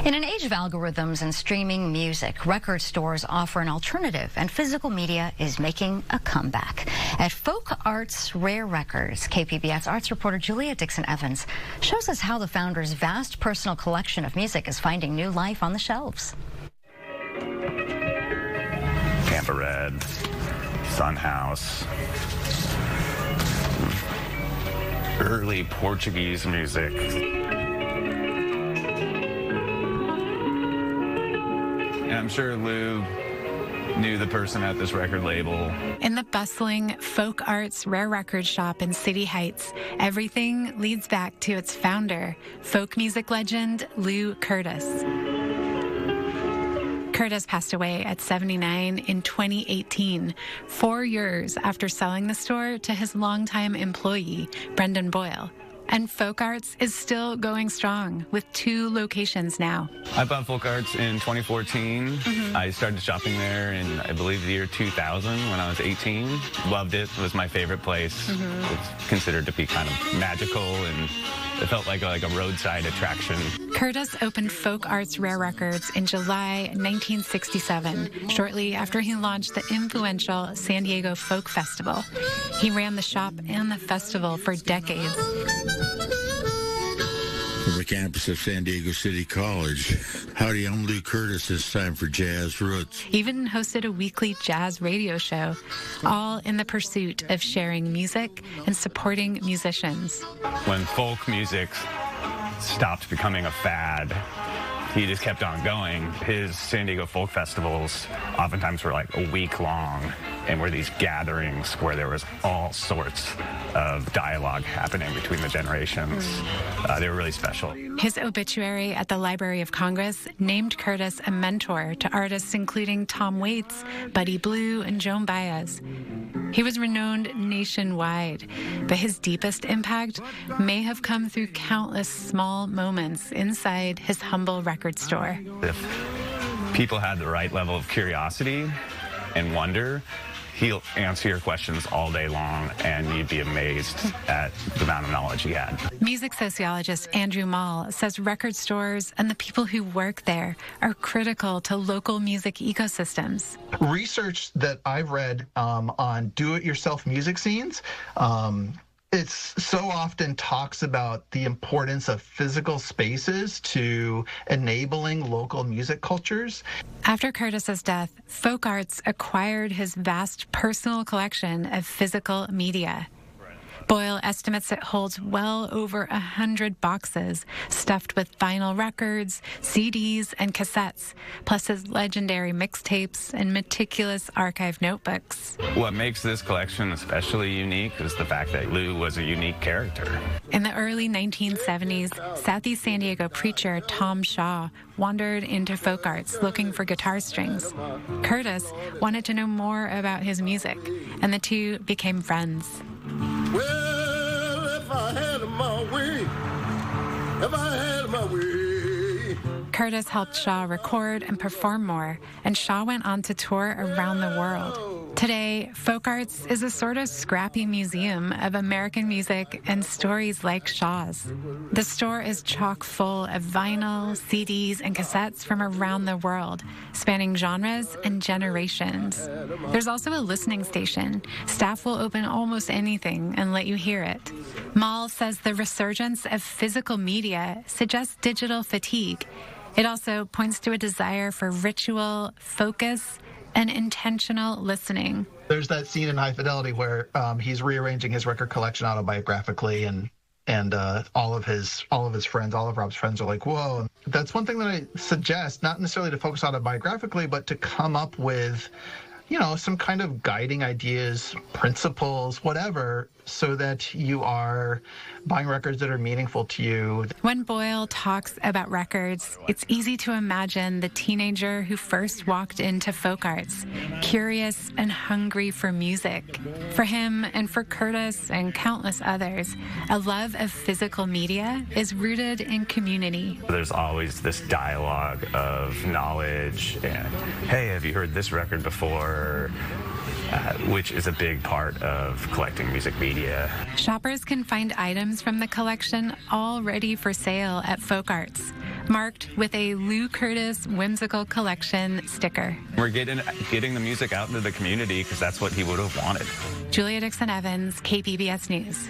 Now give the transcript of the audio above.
In an age of algorithms and streaming music, record stores offer an alternative, and physical media is making a comeback. At Folk Arts Rare Records, KPBS arts reporter Julia Dixon-Evans shows us how the founder's vast personal collection of music is finding new life on the shelves. Tampa Red, Sunhouse, early Portuguese music. I'm sure Lou knew the person at this record label. In the bustling Folk Arts Rare Record shop in City Heights, everything leads back to its founder, folk music legend Lou Curtis. Curtis passed away at 79 in 2018, 4 years after selling the store to his longtime employee, Brendan Boyle. And Folk Arts is still going strong with 2 locations now. I bought Folk Arts in 2014. I started shopping there in, I believe, the year 2000 when I was 18. Loved it. It was my favorite place. It's considered to be kind of magical, and it felt like a roadside attraction. Curtis opened Folk Arts Rare Records in July 1967, shortly after he launched the influential San Diego Folk Festival. He ran the shop and the festival for decades. From the campus of San Diego City College. Howdy, I'm Lou Curtis. It's time for Jazz Roots. Even hosted a weekly jazz radio show, all in the pursuit of sharing music and supporting musicians. When folk music stopped becoming a fad, he just kept on going. His San Diego Folk Festivals oftentimes were like a week long, and were these gatherings where there was all sorts of dialogue happening between the generations. They were really special. His obituary at the Library of Congress named Curtis a mentor to artists including Tom Waits, Buddy Blue, and Joan Baez. He was renowned nationwide, but his deepest impact may have come through countless small moments inside his humble record store. If people had the right level of curiosity and wonder, he'll answer your questions all day long, and you'd be amazed at the amount of knowledge he had. Music sociologist Andrew Mall says record stores and the people who work there are critical to local music ecosystems. Research that I've read on do-it-yourself music scenes, it's so often talks about the importance of physical spaces to enabling local music cultures. After Curtis's death, Folk Arts acquired his vast personal collection of physical media. Boyle estimates it holds well over 100 boxes stuffed with vinyl records, CDs, and cassettes, plus his legendary mixtapes and meticulous archive notebooks. What makes this collection especially unique is the fact that Lou was a unique character. In the early 1970s, Southeast San Diego preacher Tom Shaw wandered into Folk Arts looking for guitar strings. Curtis wanted to know more about his music, and the two became friends. Well, if I had my way. Curtis helped Shaw record and perform more, and Shaw went on to tour around the world. Today, Folk Arts is a sort of scrappy museum of American music and stories like Shaw's. The store is chock full of vinyl, CDs, and cassettes from around the world, spanning genres and generations. There's also a listening station. Staff will open almost anything and let you hear it. Mall says the resurgence of physical media suggests digital fatigue. It also points to a desire for ritual, focus, and intentional listening. There's that scene in High Fidelity where he's rearranging his record collection autobiographically, and all of his friends, all of Rob's friends are like, whoa. That's one thing that I suggest, not necessarily to focus autobiographically, but to come up with, some kind of guiding ideas, principles, whatever, so that you are buying records that are meaningful to you. When Boyle talks about records, it's easy to imagine the teenager who first walked into Folk Arts, curious and hungry for music. For him and for Curtis and countless others, a love of physical media is rooted in community. There's always this dialogue of knowledge and, hey, have you heard this record before? Which is a big part of collecting music media. Shoppers can find items from the collection all ready for sale at Folk Arts. marked with a Lou Curtis Whimsical Collection sticker. We're getting the music out into the community because that's what he would have wanted. Julia Dixon Evans, KPBS News.